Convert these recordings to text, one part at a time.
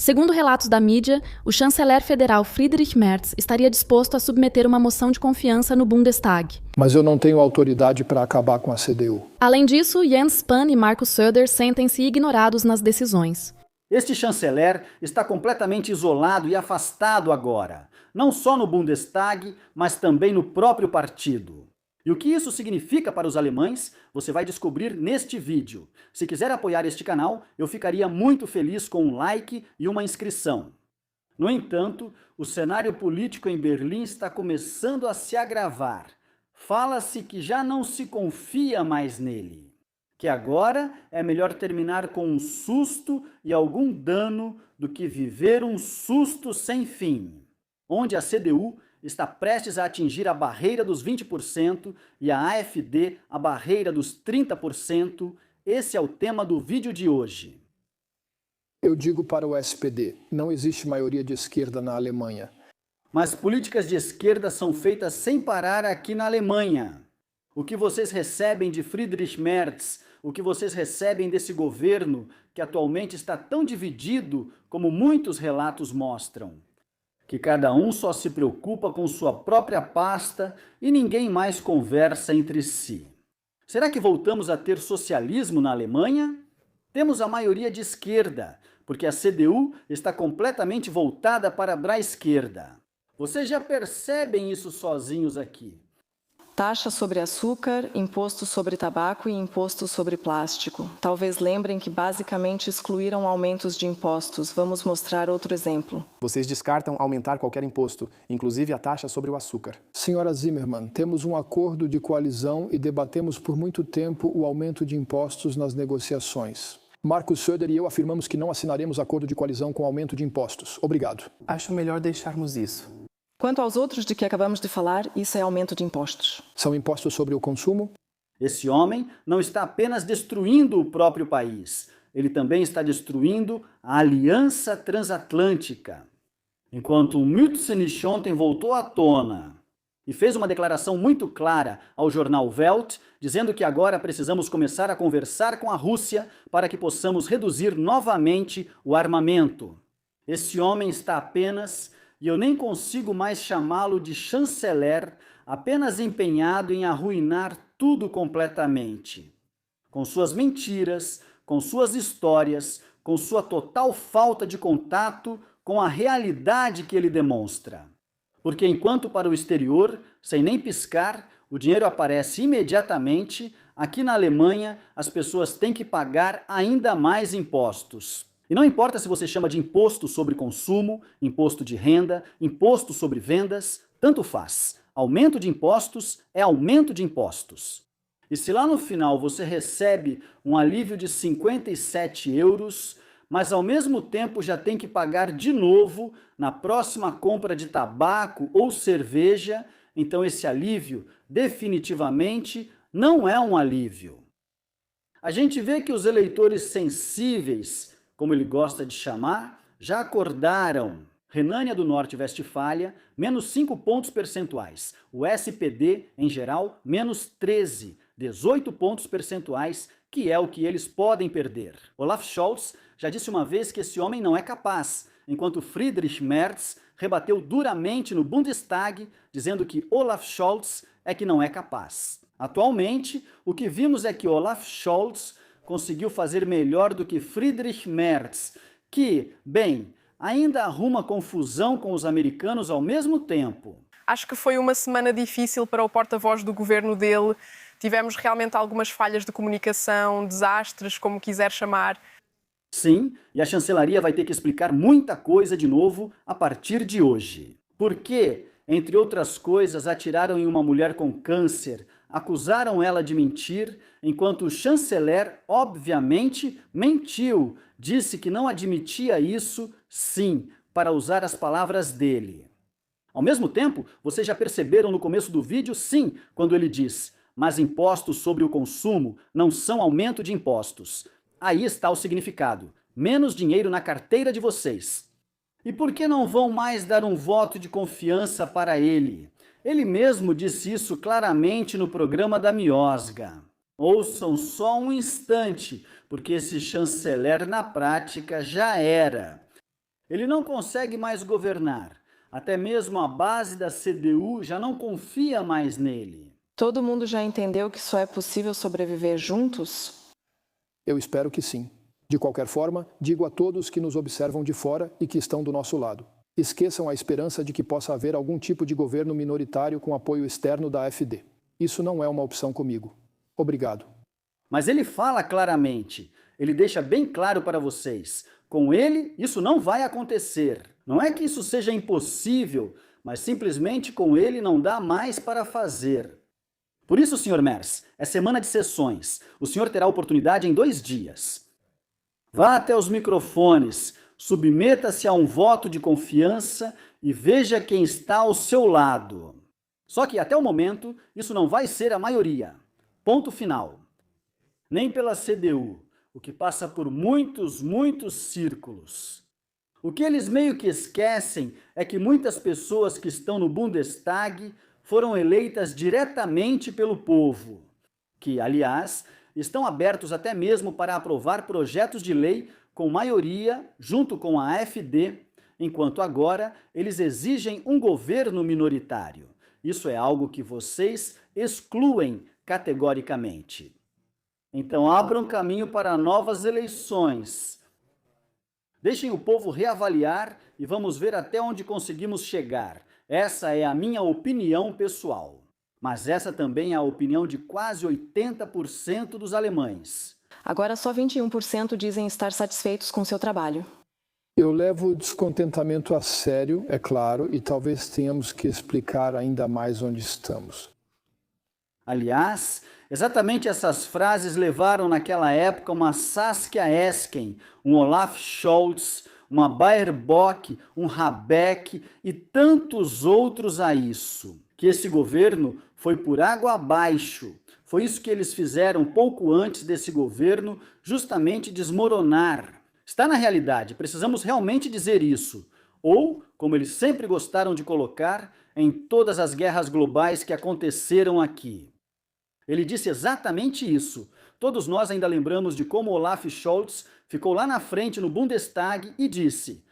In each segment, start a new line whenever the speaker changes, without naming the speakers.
Segundo relatos da mídia, o chanceler federal Friedrich Merz estaria disposto a submeter uma moção de confiança no Bundestag.
Mas eu não tenho autoridade para acabar com a CDU.
Além disso, Jens Spahn e Markus Söder sentem-se ignorados nas decisões.
Este chanceler está completamente isolado e afastado agora, não só no Bundestag, mas também no próprio partido. E o que isso significa para os alemães, você vai descobrir neste vídeo. Se quiser apoiar este canal, eu ficaria muito feliz com um like e uma inscrição. No entanto, o cenário político em Berlim está começando a se agravar. Fala-se que já não se confia mais nele. Que agora é melhor terminar com um susto e algum dano do que viver um susto sem fim. Onde a CDU está prestes a atingir a barreira dos 20% e a AfD a barreira dos 30%. Esse é o tema do vídeo de hoje.
Eu digo para o SPD, não existe maioria de esquerda na Alemanha.
Mas políticas de esquerda são feitas sem parar aqui na Alemanha. O que vocês recebem de Friedrich Merz, o que vocês recebem desse governo que atualmente está tão dividido como muitos relatos mostram. Que cada um só se preocupa com sua própria pasta e ninguém mais conversa entre si. Será que voltamos a ter socialismo na Alemanha? Temos a maioria de esquerda, porque a CDU está completamente voltada para a esquerda. Vocês já percebem isso sozinhos aqui.
Taxa sobre açúcar, imposto sobre tabaco e imposto sobre plástico. Talvez lembrem que basicamente excluíram aumentos de impostos. Vamos mostrar outro exemplo.
Vocês descartam aumentar qualquer imposto, inclusive a taxa sobre o açúcar.
Senhora Zimmermann, temos um acordo de coalizão e debatemos por muito tempo o aumento de impostos nas negociações. Markus Söder e eu afirmamos que não assinaremos acordo de coalizão com aumento de impostos. Obrigado.
Acho melhor deixarmos isso.
Quanto aos outros de que acabamos de falar, isso é aumento de impostos.
São impostos sobre o consumo?
Esse homem não está apenas destruindo o próprio país, ele também está destruindo a aliança transatlântica. Enquanto o Mützenich ontem voltou à tona e fez uma declaração muito clara ao jornal Welt, dizendo que agora precisamos começar a conversar com a Rússia para que possamos reduzir novamente o armamento. Esse homem está apenas, e eu nem consigo mais chamá-lo de chanceler, apenas empenhado em arruinar tudo completamente. Com suas mentiras, com suas histórias, com sua total falta de contato com a realidade que ele demonstra. Porque enquanto para o exterior, sem nem piscar, o dinheiro aparece imediatamente, aqui na Alemanha as pessoas têm que pagar ainda mais impostos. E não importa se você chama de imposto sobre consumo, imposto de renda, imposto sobre vendas, tanto faz. Aumento de impostos é aumento de impostos. E se lá no final você recebe um alívio de 57 euros, mas ao mesmo tempo já tem que pagar de novo na próxima compra de tabaco ou cerveja, então esse alívio definitivamente não é um alívio. A gente vê que os eleitores sensíveis, como ele gosta de chamar, já acordaram. Renânia do Norte-Westfália, menos 5 pontos percentuais. O SPD, em geral, menos 13, 18 pontos percentuais, que é o que eles podem perder. Olaf Scholz já disse uma vez que esse homem não é capaz, enquanto Friedrich Merz rebateu duramente no Bundestag, dizendo que Olaf Scholz é que não é capaz. Atualmente, o que vimos é que Olaf Scholz conseguiu fazer melhor do que Friedrich Merz, que, bem, ainda arruma confusão com os americanos ao mesmo tempo.
Acho que foi uma semana difícil para o porta-voz do governo dele. Tivemos realmente algumas falhas de comunicação, desastres, como quiser chamar.
Sim, e a chancelaria vai ter que explicar muita coisa de novo a partir de hoje. Porque, entre outras coisas, atiraram em uma mulher com câncer, acusaram ela de mentir, enquanto o chanceler, obviamente, mentiu. Disse que não admitia isso, sim, para usar as palavras dele. Ao mesmo tempo, vocês já perceberam no começo do vídeo, sim, quando ele diz: mas impostos sobre o consumo não são aumento de impostos. Aí está o significado: menos dinheiro na carteira de vocês. E por que não vão mais dar um voto de confiança para ele? Ele mesmo disse isso claramente no programa da Miosga. Ouçam só um instante, porque esse chanceler na prática já era. Ele não consegue mais governar. Até mesmo a base da CDU já não confia mais nele.
Todo mundo já entendeu que só é possível sobreviver juntos?
Eu espero que sim. De qualquer forma, digo a todos que nos observam de fora e que estão do nosso lado: esqueçam a esperança de que possa haver algum tipo de governo minoritário com apoio externo da AfD. Isso não é uma opção comigo. Obrigado.
Mas ele fala claramente, ele deixa bem claro para vocês: com ele, isso não vai acontecer. Não é que isso seja impossível, mas simplesmente com ele não dá mais para fazer. Por isso, Sr. Merz, é semana de sessões. O senhor terá oportunidade em 2 dias. Vá até os microfones, submeta-se a um voto de confiança e veja quem está ao seu lado. Só que, até o momento, isso não vai ser a maioria. Ponto final. Nem pela CDU, o que passa por muitos círculos. O que eles meio que esquecem é que muitas pessoas que estão no Bundestag foram eleitas diretamente pelo povo, que, aliás, estão abertos até mesmo para aprovar projetos de lei com maioria junto com a AfD, enquanto agora eles exigem um governo minoritário. Isso é algo que vocês excluem categoricamente. Então abram caminho para novas eleições. Deixem o povo reavaliar e vamos ver até onde conseguimos chegar. Essa é a minha opinião pessoal. Mas essa também é a opinião de quase 80% dos alemães.
Agora só 21% dizem estar satisfeitos com seu trabalho.
Eu levo o descontentamento a sério, é claro, e talvez tenhamos que explicar ainda mais onde estamos.
Aliás, exatamente essas frases levaram naquela época uma Saskia Esken, um Olaf Scholz, uma Baerbock, um Habeck e tantos outros a isso. Que esse governo foi por água abaixo. Foi isso que eles fizeram pouco antes desse governo justamente desmoronar. Está na realidade, precisamos realmente dizer isso. Ou, como eles sempre gostaram de colocar, em todas as guerras globais que aconteceram aqui. Ele disse exatamente isso. Todos nós ainda lembramos de como Olaf Scholz ficou lá na frente no Bundestag e disse: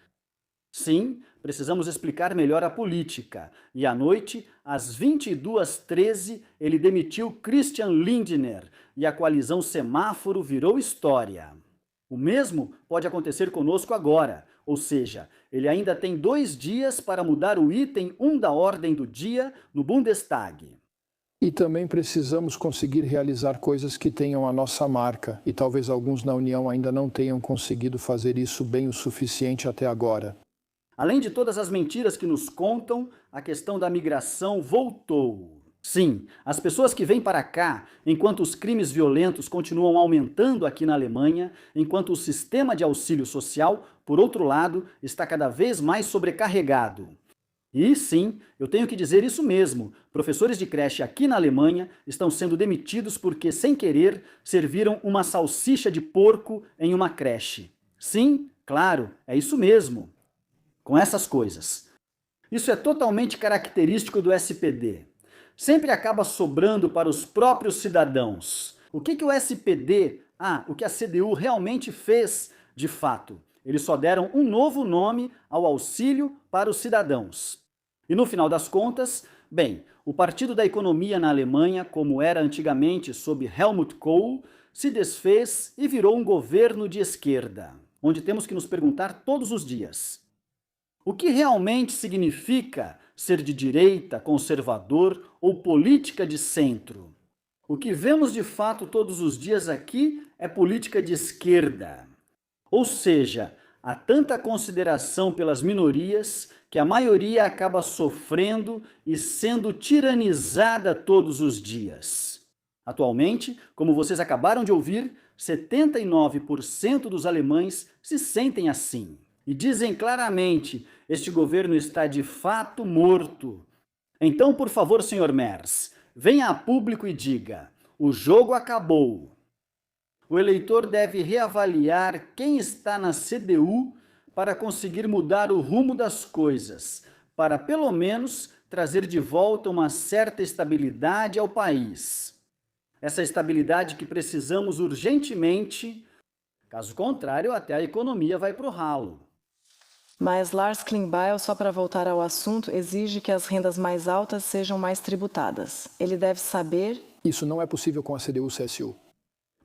sim, precisamos explicar melhor a política. E à noite, às 22h13, ele demitiu Christian Lindner e a coalizão Semáforo virou história. O mesmo pode acontecer conosco agora, ou seja, ele ainda tem 2 dias para mudar o item 1 da ordem do dia no Bundestag.
E também precisamos conseguir realizar coisas que tenham a nossa marca, e talvez alguns na União ainda não tenham conseguido fazer isso bem o suficiente até agora.
Além de todas as mentiras que nos contam, a questão da migração voltou. Sim, as pessoas que vêm para cá, enquanto os crimes violentos continuam aumentando aqui na Alemanha, enquanto o sistema de auxílio social, por outro lado, está cada vez mais sobrecarregado. E sim, eu tenho que dizer isso mesmo, professores de creche aqui na Alemanha estão sendo demitidos porque, sem querer, serviram uma salsicha de porco em uma creche. Sim, claro, é isso mesmo. Com essas coisas. Isso é totalmente característico do SPD. Sempre acaba sobrando para os próprios cidadãos. O que o SPD, o que a CDU realmente fez, de fato? Eles só deram um novo nome ao auxílio para os cidadãos. E no final das contas, bem, o Partido da Economia na Alemanha, como era antigamente sob Helmut Kohl, se desfez e virou um governo de esquerda, onde temos que nos perguntar todos os dias: o que realmente significa ser de direita, conservador ou política de centro? O que vemos de fato todos os dias aqui é política de esquerda. Ou seja, há tanta consideração pelas minorias que a maioria acaba sofrendo e sendo tiranizada todos os dias. Atualmente, como vocês acabaram de ouvir, 79% dos alemães se sentem assim. E dizem claramente: este governo está de fato morto. Então, por favor, Sr. Merz, venha a público e diga: o jogo acabou. O eleitor deve reavaliar quem está na CDU para conseguir mudar o rumo das coisas, para pelo menos trazer de volta uma certa estabilidade ao país. Essa estabilidade que precisamos urgentemente, caso contrário, até a economia vai para o ralo.
Mas Lars Klingbeil, só para voltar ao assunto, exige que as rendas mais altas sejam mais tributadas. Ele deve saber...
Isso não é possível com a CDU-CSU.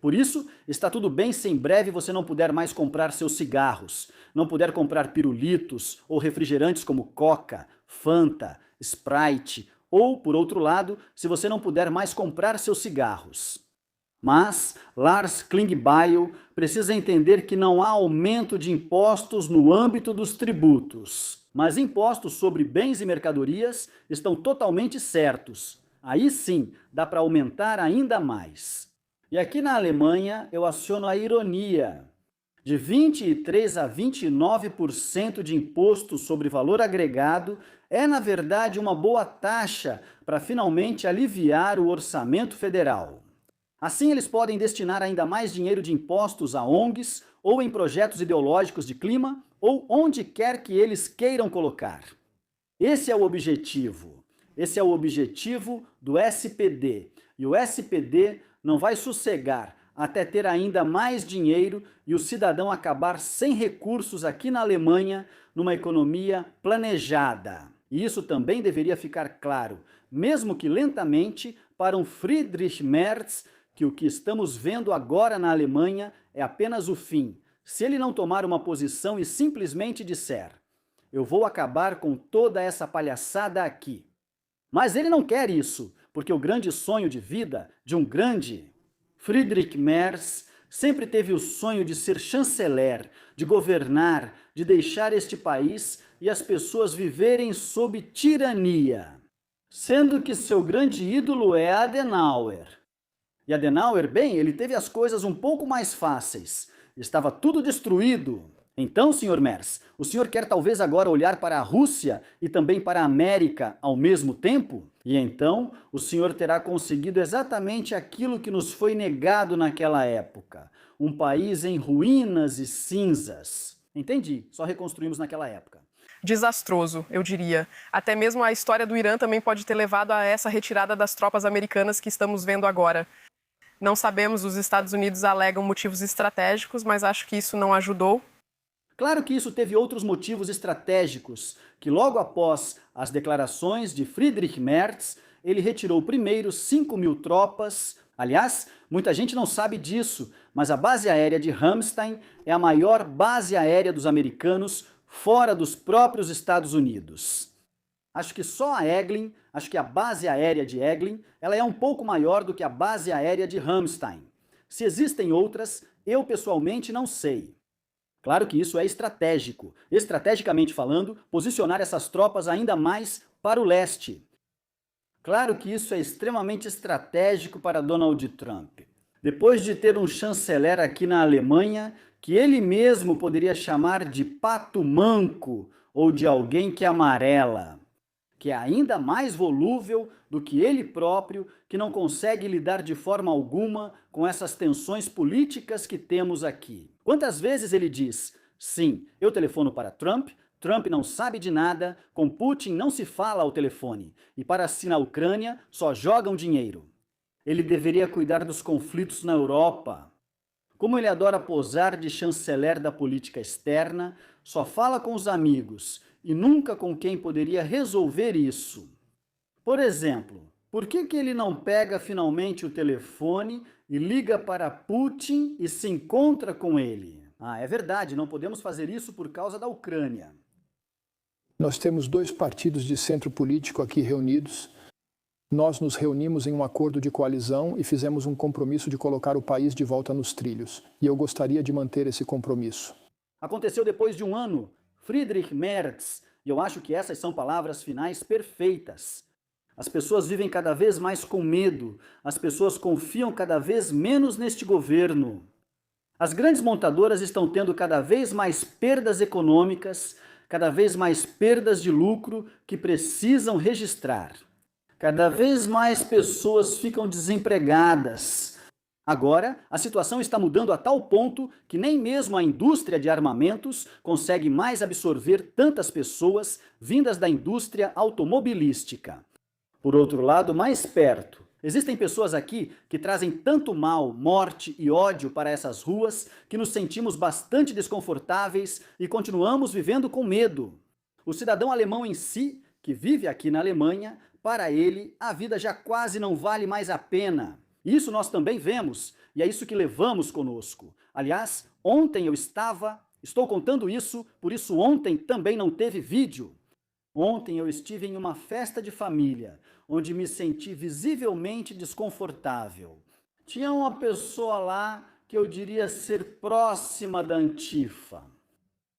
Por isso, está tudo bem se em breve você não puder mais comprar seus cigarros, não puder comprar pirulitos ou refrigerantes como Coca, Fanta, Sprite, ou, por outro lado, se você não puder mais comprar seus cigarros. Mas Lars Klingbeil precisa entender que não há aumento de impostos no âmbito dos tributos. Mas impostos sobre bens e mercadorias estão totalmente certos. Aí sim, dá para aumentar ainda mais. E aqui na Alemanha eu aciono a ironia. De 23% a 29% de imposto sobre valor agregado é, na verdade, uma boa taxa para finalmente aliviar o orçamento federal. Assim, eles podem destinar ainda mais dinheiro de impostos a ONGs ou em projetos ideológicos de clima ou onde quer que eles queiram colocar. Esse é o objetivo. Esse é o objetivo do SPD. E o SPD não vai sossegar até ter ainda mais dinheiro e o cidadão acabar sem recursos aqui na Alemanha numa economia planejada. E isso também deveria ficar claro, mesmo que lentamente, para um Friedrich Merz, que o que estamos vendo agora na Alemanha é apenas o fim. Se ele não tomar uma posição e simplesmente disser: eu vou acabar com toda essa palhaçada aqui. Mas ele não quer isso, porque o grande sonho de vida de um grande Friedrich Merz sempre teve o sonho de ser chanceler, de governar, de deixar este país e as pessoas viverem sob tirania. Sendo que seu grande ídolo é Adenauer. E Adenauer, bem, ele teve as coisas um pouco mais fáceis. Estava tudo destruído. Então, Sr. Merz, o senhor quer talvez agora olhar para a Rússia e também para a América ao mesmo tempo? E então, o senhor terá conseguido exatamente aquilo que nos foi negado naquela época. Um país em ruínas e cinzas. Entendi, só reconstruímos naquela época.
Desastroso, eu diria. Até mesmo a história do Irã também pode ter levado a essa retirada das tropas americanas que estamos vendo agora. Não sabemos, os Estados Unidos alegam motivos estratégicos, mas acho que isso não ajudou.
Claro que isso teve outros motivos estratégicos, que logo após as declarações de Friedrich Merz, ele retirou primeiro 5.000 tropas. Aliás, muita gente não sabe disso, mas a base aérea de Ramstein é a maior base aérea dos americanos fora dos próprios Estados Unidos. Acho que só a Eglin, acho que a base aérea de Eglin, ela é um pouco maior do que a base aérea de Ramstein. Se existem outras, eu pessoalmente não sei. Claro que isso é estratégico. Estrategicamente falando, posicionar essas tropas ainda mais para o leste. Claro que isso é extremamente estratégico para Donald Trump. Depois de ter um chanceler aqui na Alemanha, que ele mesmo poderia chamar de pato manco ou de alguém que amarela, que é ainda mais volúvel do que ele próprio, que não consegue lidar de forma alguma com essas tensões políticas que temos aqui. Quantas vezes ele diz: sim, eu telefono para Trump, Trump não sabe de nada, com Putin não se fala ao telefone, e para si na Ucrânia só jogam dinheiro. Ele deveria cuidar dos conflitos na Europa. Como ele adora posar de chanceler da política externa, só fala com os amigos e nunca com quem poderia resolver isso. Por exemplo, por que ele não pega finalmente o telefone e liga para Putin e se encontra com ele? Ah, é verdade, não podemos fazer isso por causa da Ucrânia.
Nós temos 2 partidos de centro político aqui reunidos. Nós nos reunimos em um acordo de coalizão e fizemos um compromisso de colocar o país de volta nos trilhos. E eu gostaria de manter esse compromisso.
Aconteceu depois de um ano. Friedrich Merz, e eu acho que essas são palavras finais perfeitas. As pessoas vivem cada vez mais com medo, as pessoas confiam cada vez menos neste governo. As grandes montadoras estão tendo cada vez mais perdas econômicas, cada vez mais perdas de lucro que precisam registrar. Cada vez mais pessoas ficam desempregadas. Agora, a situação está mudando a tal ponto que nem mesmo a indústria de armamentos consegue mais absorver tantas pessoas vindas da indústria automobilística. Por outro lado, mais perto, Existem pessoas aqui que trazem tanto mal, morte e ódio para essas ruas que nos sentimos bastante desconfortáveis e continuamos vivendo com medo. O cidadão alemão em si, que vive aqui na Alemanha, para ele a vida já quase não vale mais a pena. Isso nós também vemos e é isso que levamos conosco. Aliás, ontem estou contando isso, por isso ontem também não teve vídeo. Ontem eu estive em uma festa de família, onde me senti visivelmente desconfortável. Tinha uma pessoa lá que eu diria ser próxima da Antifa.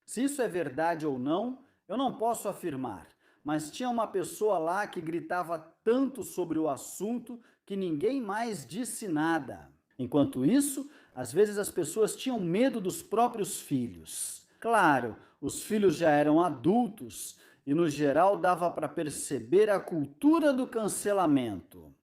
Se isso é verdade ou não, eu não posso afirmar, mas tinha uma pessoa lá que gritava tanto sobre o assunto que ninguém mais disse nada. Enquanto isso, às vezes as pessoas tinham medo dos próprios filhos. Claro, os filhos já eram adultos, e no geral dava para perceber a cultura do cancelamento.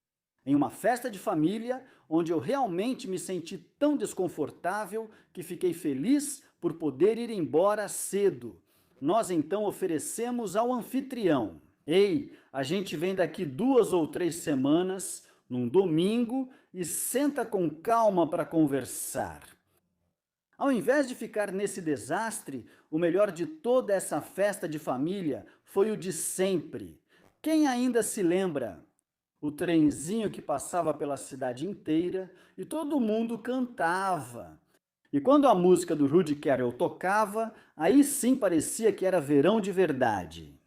Em uma festa de família, onde eu realmente me senti tão desconfortável que fiquei feliz por poder ir embora cedo. Nós então oferecemos ao anfitrião: ei, a gente vem daqui 2 ou 3 semanas, num domingo, e senta com calma para conversar. Ao invés de ficar nesse desastre, o melhor de toda essa festa de família foi o de sempre. Quem ainda se lembra? O trenzinho que passava pela cidade inteira e todo mundo cantava. E quando a música do Rudy Carroll tocava, aí sim parecia que era verão de verdade.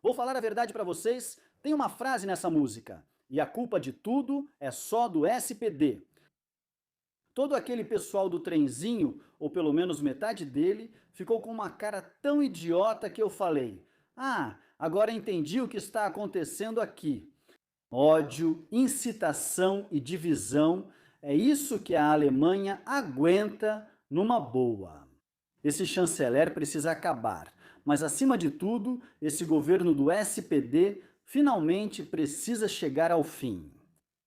Vou falar a verdade para vocês, tem uma frase nessa música: e a culpa de tudo é só do SPD. Todo aquele pessoal do trenzinho, ou pelo menos metade dele, ficou com uma cara tão idiota que eu falei: ah, agora entendi o que está acontecendo aqui. Ódio, incitação e divisão, é isso que a Alemanha aguenta numa boa. Esse chanceler precisa acabar, mas acima de tudo, esse governo do SPD finalmente precisa chegar ao fim.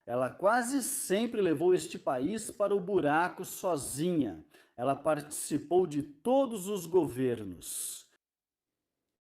Ela quase sempre levou este país para o buraco sozinha. Ela participou de todos os governos.